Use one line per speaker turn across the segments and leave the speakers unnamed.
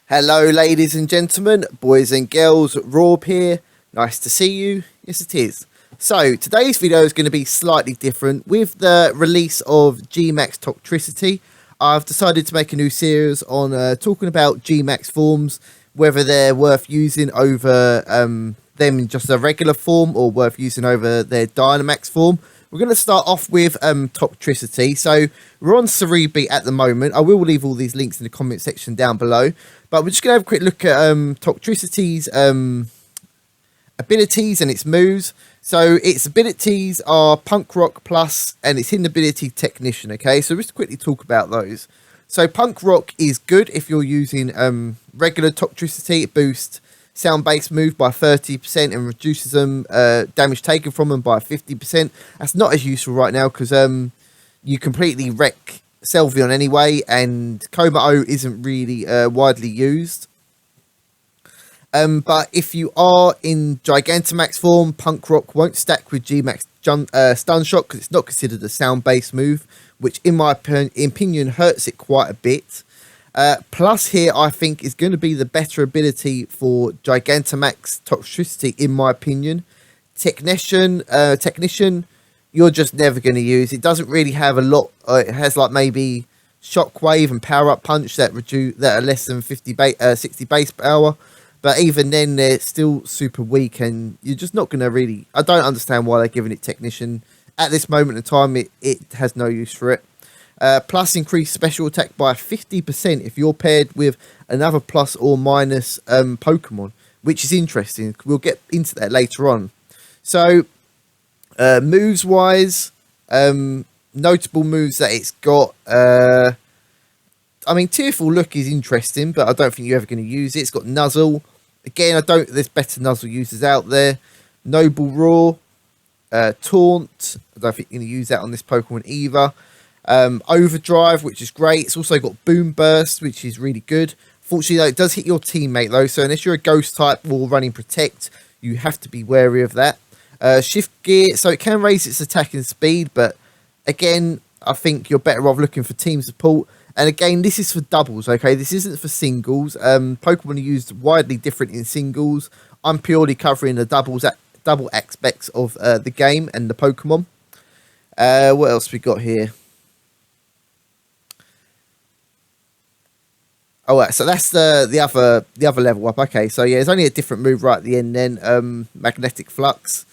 Hello, ladies and gentlemen, boys and girls, Rob here. Nice to see you. Yes, it is. So, today's video is going to be slightly different. With the release of Gmax Toxtricity, I've decided to make a new series on talking about Gmax forms, whether they're worth using over them in just a regular form or worth using over their Dynamax form. We're going to start off with Toxtricity. So we're on Cerebi at the moment. I will leave all these links in the comment section down below. But we're just going to have a quick look at Toxtricity's abilities and its moves. So its abilities are Punk Rock Plus and its hidden ability Technician. Okay, so just quickly talk about those. So Punk Rock is good if you're using regular Toxtricity. It boosts sound-based move by 30% and reduces them damage taken from them by 50%. That's not as useful right now because you completely wreck Selvion anyway, and Coma O isn't really widely used. But if you are in Gigantamax form, Punk Rock won't stack with Gmax Stun Shock because it's not considered a sound-based move, which in my opinion hurts it quite a bit. Plus here, I think, is going to be the better ability for Gigantamax Toxtricity, in my opinion. Technician, you're just never going to use. It doesn't really have a lot. It has like maybe Shockwave and Power Up Punch that are less than 60 base power. But even then, they're still super weak, and you're just not going to really. I don't understand why they're giving it Technician at this moment in time. It has no use for it. Plus increase special attack by 50% if you're paired with another plus or minus Pokemon, which is interesting. We'll get into that later on. So, moves wise, notable moves that it's got. I mean, Tearful Look is interesting, but I don't think you're ever going to use it. It's got Nuzzle. Again, there's better Nuzzle users out there. Noble Roar, Taunt. I don't think you're going to use that on this Pokemon either. Overdrive, which is great. It's also got Boom Burst, which is really good. Fortunately, though, it does hit your teammate, though. So unless you're a Ghost type or running Protect, you have to be wary of that. Shift Gear, so it can raise its attacking speed, but again, I think you're better off looking for team support. And again, this is for doubles, okay? This isn't for singles. Pokemon are used widely different in singles. I'm purely covering the double aspects of the game and the Pokemon. What else we got here? Oh, so that's the other level up. Okay, so yeah, there's only a different move right at the end then. Magnetic Flux.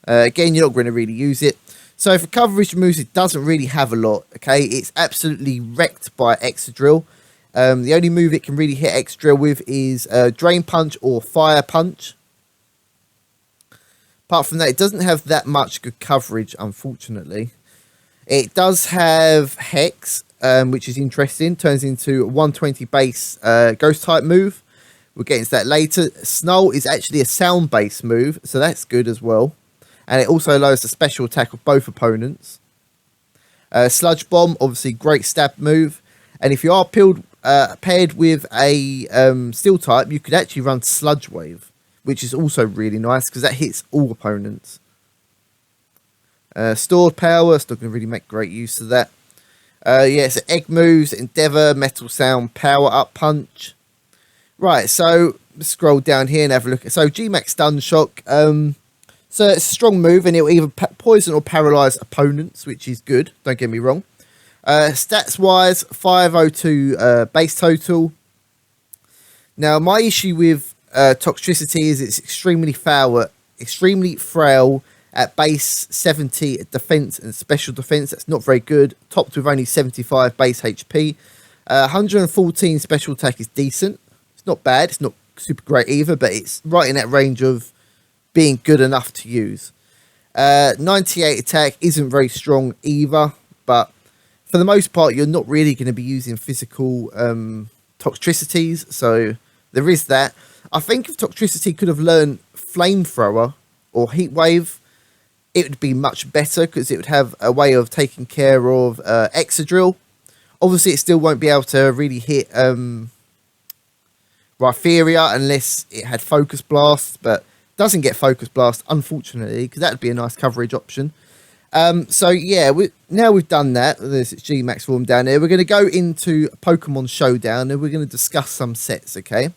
Again, you're not going to really use it. So for coverage moves, it doesn't really have a lot. Okay, it's absolutely wrecked by Excadrill. The only move it can really hit Excadrill with is Drain Punch or Fire Punch. Apart from that, it doesn't have that much good coverage, unfortunately. It does have Hex, which is interesting. Turns into a 120 base Ghost type move. We'll get into that later. Snull is actually a sound based move, so that's good as well. And it also lowers the special attack of both opponents. Sludge Bomb, obviously great stab move. And if you are paired with a Steel type, you could actually run Sludge Wave, which is also really nice because that hits all opponents. Stored Power, still going to really make great use of that. Yeah, so Egg moves, Endeavour, Metal Sound, Power Up Punch. Right, so let's scroll down here and have a look. So Gmax Stun Shock. So it's a strong move, and it will either poison or paralyze opponents, which is good. Don't get me wrong. Stats wise, 502 base total. Now, my issue with Toxtricity is it's extremely frail at base 70 defense and special defense. That's not very good. Topped with only 75 base HP. 114 special attack is decent. It's not bad. It's not super great either, but it's right in that range of being good enough to use. 98 attack isn't very strong either, but for the most part, you're not really going to be using physical Toxtricities, so there is that. I think if Toxtricity could have learned Flamethrower or Heat Wave, it would be much better because it would have a way of taking care of Excadrill. Obviously, it still won't be able to really hit Rhypheria unless it had Focus Blast, but doesn't get Focus Blast, unfortunately, because that would be a nice coverage option. So yeah, now we've done that. There's its G-Max form down there. We're going to go into Pokemon Showdown and we're going to discuss some sets, okay?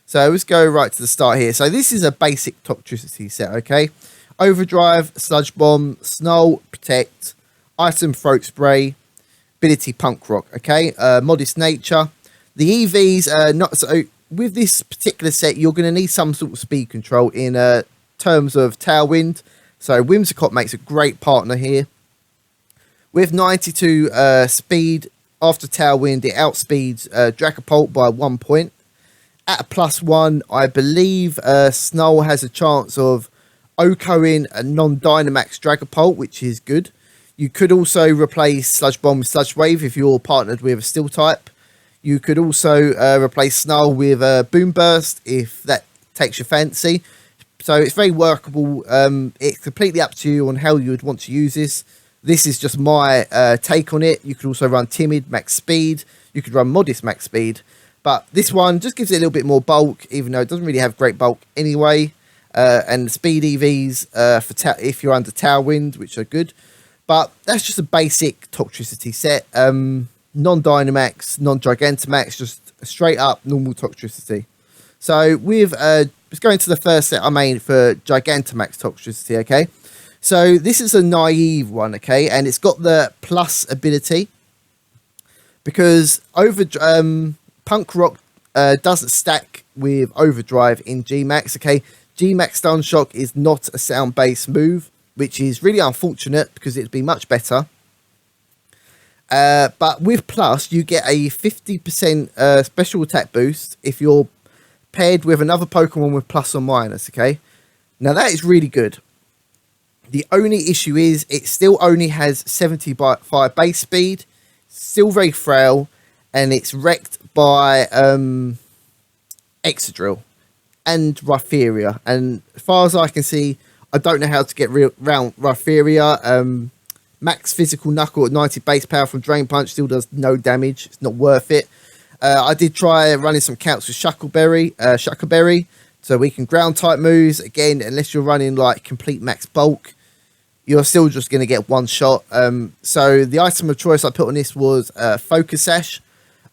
So let's go right to the start here. So this is a basic Toxtricity set, okay? Overdrive, Sludge Bomb, Snarl, Protect, Item Throat Spray, Ability Punk Rock, okay? Modest Nature. The EVs are not so. With this particular set, you're going to need some sort of speed control in terms of Tailwind. So Whimsicott makes a great partner here. With 92 speed, after Tailwind, it outspeeds Dragapult by 1 point. At a +1, I believe Snarl has a chance of OHKOing a non-Dynamax Dragapult, which is good. You could also replace Sludge Bomb with Sludge Wave if you're partnered with a Steel type. You could also replace Snarl with Boom Burst if that takes your fancy. So it's very workable. It's completely up to you on how you would want to use this. This is just my take on it. You could also run Timid, Max Speed. You could run Modest, Max Speed. But this one just gives it a little bit more bulk, even though it doesn't really have great bulk anyway. And the speed EVs for if you're under Tailwind, which are good. But that's just a basic Toxtricity set. Non-Dynamax, non-Gigantamax, just straight up normal Toxtricity. So with let's go into the first set I made for Gigantamax Toxtricity, okay? So this is a naive one, okay? And it's got the plus ability. Because Punk Rock doesn't stack with Overdrive in G-Max, okay? G-Max Stun Shock is not a sound-based move, which is really unfortunate because it'd be much better. But with plus, you get a 50% special attack boost if you're paired with another Pokemon with plus or minus, okay? Now that is really good. The only issue is it still only has 75 base speed, still very frail, and it's wrecked by Excadrill and Rhypheria. And as far as I can see, I don't know how to get around Rhypheria. Max physical knuckle at 90 base power from Drain Punch still does no damage. It's not worth it. I did try running some counts with Shuckleberry, so we can ground type moves. Again, unless you're running like complete max bulk, you're still just going to get one shot. So the item of choice I put on this was Focus Sash.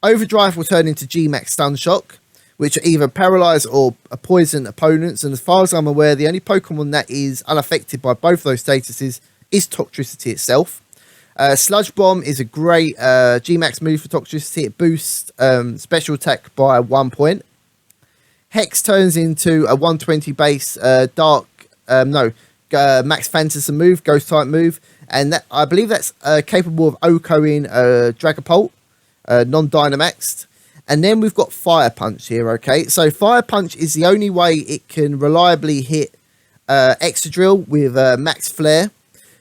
Overdrive will turn into G-Max Stun Shock, which either paralyze or poison opponents. And as far as I'm aware, the only Pokemon that is unaffected by both those statuses is Toxtricity itself. Sludge Bomb is a great G-Max move for Toxtricity. It boosts special attack by 1 point. Hex turns into a 120 base Max Phantasm move, Ghost type move. And that, I believe that's capable of OHKOing Dragapult, non-Dynamaxed. And then we've got Fire Punch here, okay? So Fire Punch is the only way it can reliably hit Excadrill with Max Flare.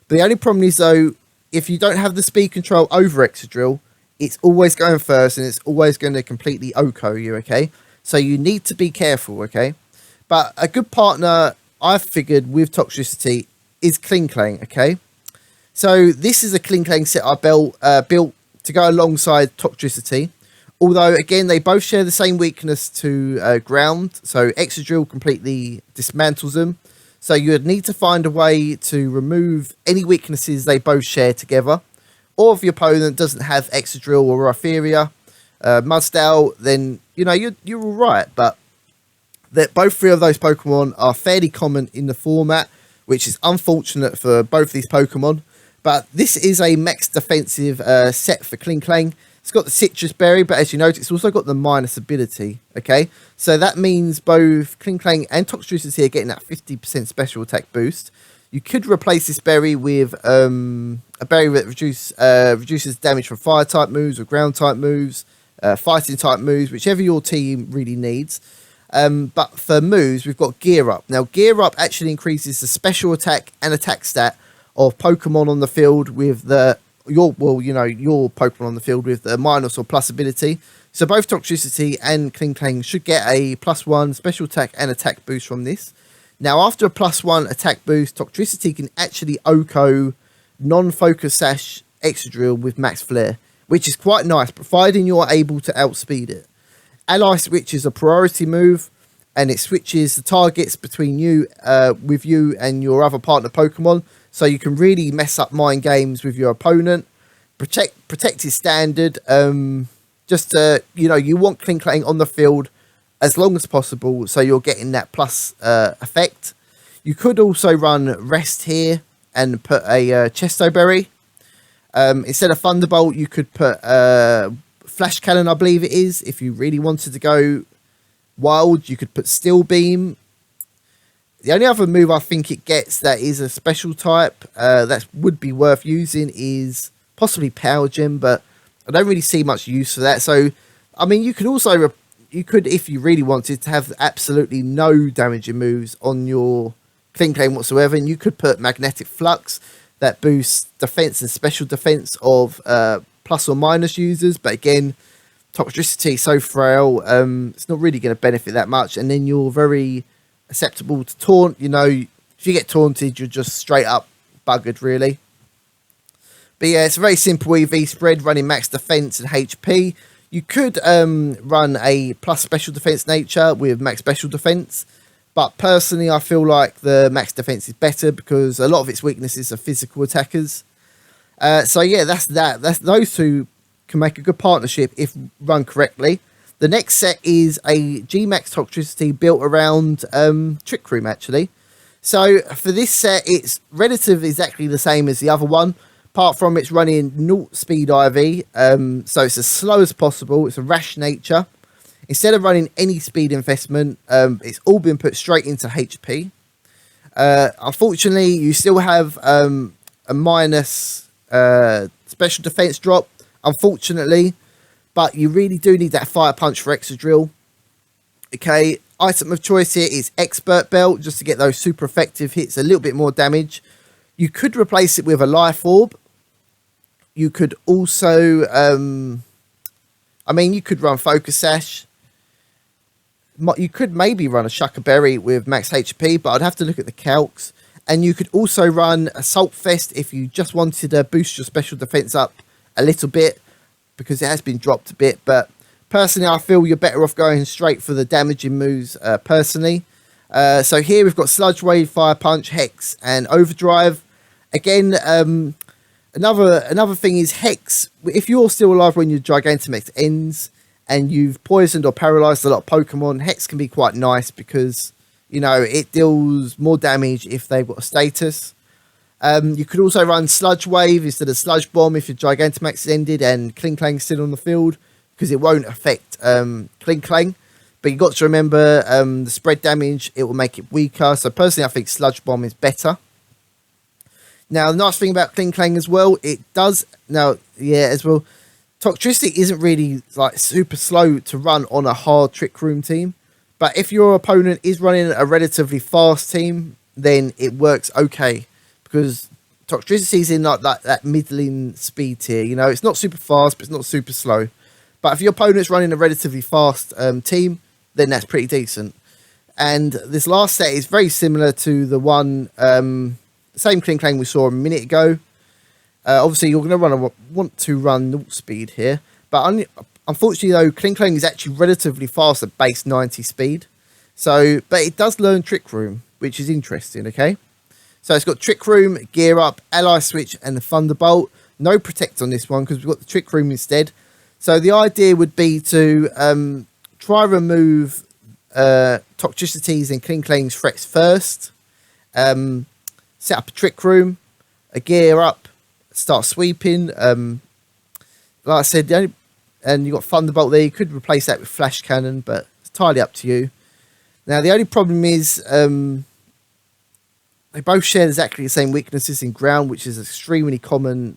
But the only problem is, though, if you don't have the speed control over Excadrill, it's always going first and it's always going to completely OHKO you, okay? So you need to be careful, okay? But a good partner, I've figured, with Toxtricity is Klinklang, okay? So this is a Klinklang set I built to go alongside Toxtricity. Although, again, they both share the same weakness to ground. So Excadrill completely dismantles them. So you would need to find a way to remove any weaknesses they both share together. Or if your opponent doesn't have Excadrill or Rhypheria, Mudsdale, then, you know, you're all right. But that both three of those Pokemon are fairly common in the format, which is unfortunate for both these Pokemon. But this is a max defensive set for Klinklang. It's got the Citrus Berry, but as you notice, it's also got the minus ability, okay? So that means both Klinklang and Toxtricity are getting that 50% special attack boost. You could replace this berry with a berry that reduces damage from fire-type moves or ground-type moves, fighting-type moves, whichever your team really needs. But for moves, we've got Gear Up. Now, Gear Up actually increases the special attack and attack stat of Pokemon on the field with your Pokemon on the field with the minus or plus ability. So both Toxtricity and Klinklang should get a +1 special attack and attack boost from this. Now, after a +1 attack boost, Toxtricity can actually OHKO non-Focus Sash Excadrill with Max Flare, which is quite nice, providing you're able to outspeed it. Ally Switch is a priority move, and it switches the targets between you, with you and your other partner Pokemon. so you can really mess up mind games with your opponent. Protect is standard. You want Klinklang on the field as long as possible, so you're getting that plus effect. You could also run Rest here and put a Chesto Berry. Instead of Thunderbolt, you could put Flash Cannon, I believe it is. If you really wanted to go wild, you could put Steel Beam. The only other move I think it gets that is a special type that would be worth using is possibly Power Gem, but I don't really see much use for that. So, I mean, you could also, if you really wanted to have absolutely no damaging moves on your Klinklang whatsoever, and you could put Magnetic Flux that boosts defense and special defense of plus or minus users. But again, Toxtricity is so frail, it's not really going to benefit that much. And then you're very acceptable to taunt. You know, if you get taunted, you're just straight up buggered, really. But yeah, it's a very simple EV spread running max defense and HP. You could run a plus special defense nature with max special defense, but personally I feel like the max defense is better because a lot of its weaknesses are physical attackers. So yeah, that's those two can make a good partnership if run correctly. The next set is a Gmax Toxtricity built around Trick Room, actually. So for this set, it's relatively exactly the same as the other one, apart from it's running 0 speed IV, so it's as slow as possible. It's a rash nature. Instead of running any speed investment, it's all been put straight into HP. Unfortunately, you still have a minus special defense drop, unfortunately, but you really do need that Fire Punch for Exadrill. Okay, item of choice here is Expert Belt, just to get those super effective hits, a little bit more damage. You could replace it with a Life Orb. You could also, you could run Focus Sash. You could maybe run a Shucker Berry with max HP, but I'd have to look at the calcs. And you could also run Assault Fest if you just wanted to boost your special defense up a little bit, because it has been dropped a bit. But personally, I feel you're better off going straight for the damaging moves, personally. So here we've got Sludge Wave, Fire Punch, Hex, and Overdrive. Again, another thing is Hex. If you're still alive when your Gigantamax ends and you've poisoned or paralyzed a lot of Pokemon, Hex can be quite nice because, you know, it deals more damage if they've got a status. You could also run Sludge Wave instead of Sludge Bomb if your Gigantamax is ended and Klinklang's still on the field, because it won't affect Klinklang. But you've got to remember the spread damage, it will make it weaker. So personally, I think Sludge Bomb is better. Now, the nice thing about Klinklang as well, it does... Now, yeah, as well, Toxtricity isn't really like super slow to run on a hard Trick Room team. But if your opponent is running a relatively fast team, then it works okay. Because Toxtricity is in like that middling speed tier. You know, it's not super fast, but it's not super slow. But if your opponent's running a relatively fast team, then that's pretty decent. And this last set is very similar to the one... same Klinklang we saw a minute ago. Obviously, you're going to want to run 0 speed here. But unfortunately, though, Klinklang is actually relatively fast at base 90 speed. But it does learn Trick Room, which is interesting, okay? So it's got Trick Room, Gear Up, Ally Switch, and the Thunderbolt. No Protect on this one because we've got the Trick Room instead. So the idea would be to try remove Toxtricities and Klinklang's threats first. Set up a Trick Room, a Gear Up, start sweeping. Like I said, and you've got Thunderbolt there. You could replace that with Flash Cannon, but it's entirely up to you. Now, the only problem is they both share exactly the same weaknesses in ground, which is an extremely common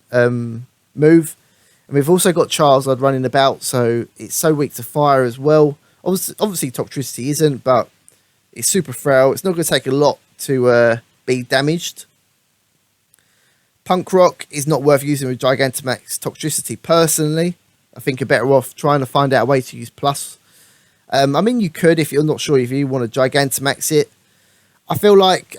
move. And we've also got Charizard running about, so it's so weak to fire as well. Obviously Toxtricity isn't, but it's super frail. It's not going to take a lot to... be damaged. Punk Rock is not worth using with Gigantamax Toxtricity personally. I think you're better off trying to find out a way to use Plus. You could if you're not sure if you want to Gigantamax it. I feel like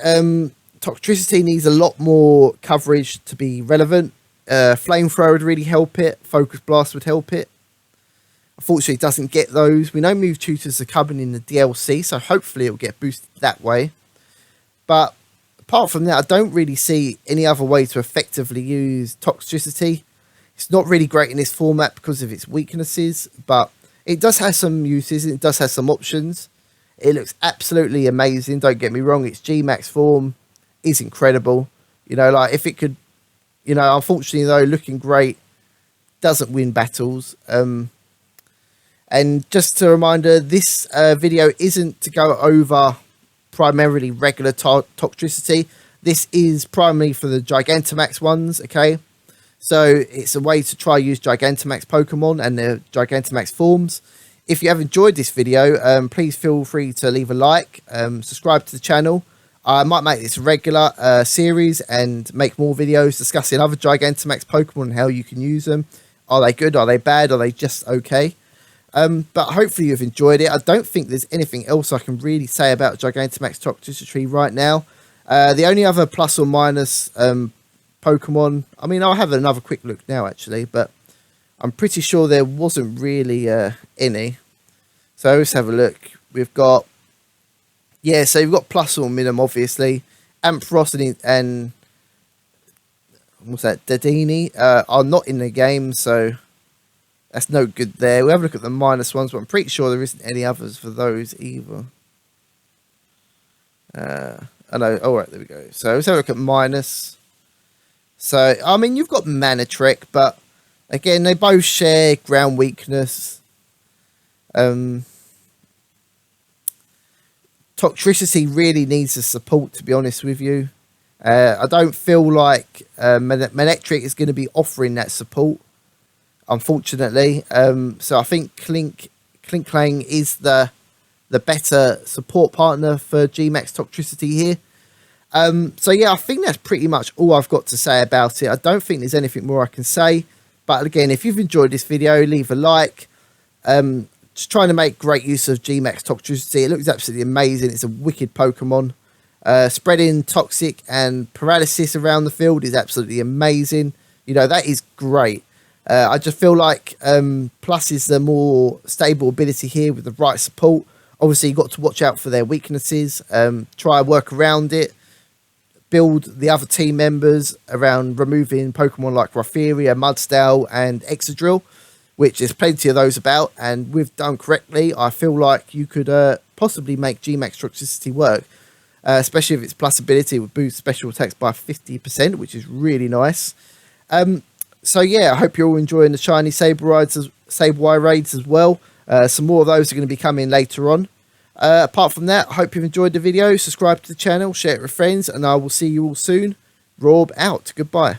Toxtricity needs a lot more coverage to be relevant. Flamethrower would really help it. Focus Blast would help it. Unfortunately, it doesn't get those. We know Move Tutors are coming in the DLC, so hopefully it will get boosted that way. But apart from that, I don't really see any other way to effectively use Toxtricity. It's not really great in this format because of its weaknesses, but it does have some uses. It does have some options. It looks absolutely amazing. Don't get me wrong. Its G-Max form is incredible. You know, like if it could, you know, unfortunately though, looking great doesn't win battles. And just a reminder, this video isn't to go over primarily regular Toxtricity. This is primarily for the Gigantamax ones, okay? So it's a way to try use Gigantamax Pokemon and their Gigantamax forms. If you have enjoyed this video, please feel free to leave a like, subscribe to the channel. I might make this a regular series and make more videos discussing other Gigantamax Pokemon and how you can use them. Are they good? Are they bad? Are they just okay? But hopefully you've enjoyed it. I don't think there's anything else I can really say about Gigantamax Toxtricity right now. The only other plus or minus Pokemon, I mean, I'll have another quick look now actually, but I'm pretty sure there wasn't really any. So let's have a look. We've got, yeah, so you've got plus or minimum, obviously. Ampharos and what's that, Dedenne are not in the game, so that's no good there. We'll have a look at the minus ones, but I'm pretty sure there isn't any others for those either. I know, alright, there we go. So let's have a look at minus. So, I mean, you've got Manatech, but again, they both share ground weakness. Toxtricity really needs the support, to be honest with you. I don't feel like Manatech is going to be offering that support, unfortunately. So I think Klinklang is the better support partner for G-Max Toxtricity here. So yeah, I think that's pretty much all I've got to say about it. I don't think there's anything more I can say. But again, if you've enjoyed this video, leave a like. Just trying to make great use of G-Max Toxtricity. It looks absolutely amazing. It's a wicked Pokemon. Spreading toxic and paralysis around the field is absolutely amazing. You know, that is great. I just feel like Plus is the more stable ability here with the right support. Obviously, you've got to watch out for their weaknesses. Try and work around it. Build the other team members around removing Pokemon like Rhyperior, Mudstale, and Excadrill, which there's plenty of those about. And with done correctly, I feel like you could possibly make G-Max Toxtricity work, especially if its plus ability would boost special attacks by 50%, which is really nice. So yeah, I hope you're all enjoying the shiny Sableye raids as well. Some more of those are going to be coming later on. Apart from that, I hope you've enjoyed the video. Subscribe to the channel, share it with friends, and I will see you all soon. Rob out. Goodbye.